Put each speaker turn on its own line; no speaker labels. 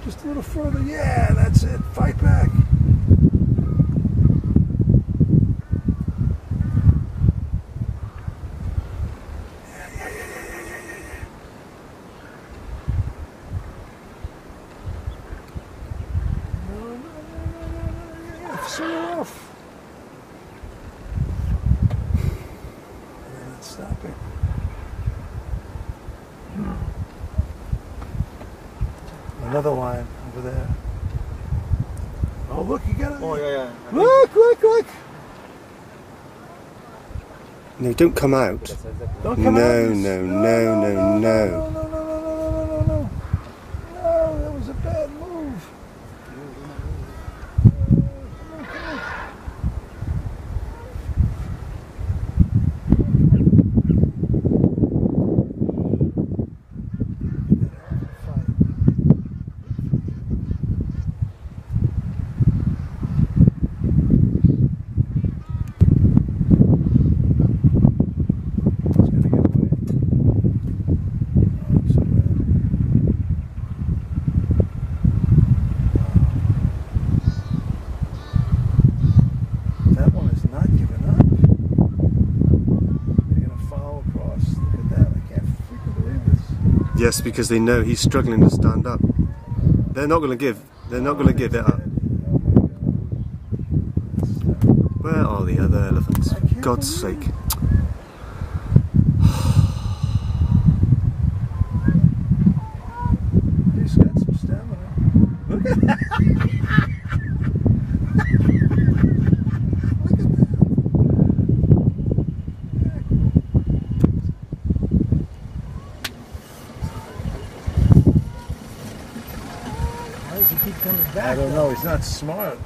Just a little further. Yeah, that's it. Fight back. Swing it off. And then it's stopping. Another line over there. Oh, look, you got it.
Oh, yeah.
Look, look, look.
No, don't come out.
Don't come out.
No.
No, that was a bad move. That one is not giving up. They're going to follow across. Look at that. I can't freaking believe this.
Yes, because they know he's struggling to stand up. They're not going to give. They're not going to give it up. Where are the other elephants? For God's sake.
He's got some stamina. Look at that. Why does he keep coming back? I don't know. He's not smart.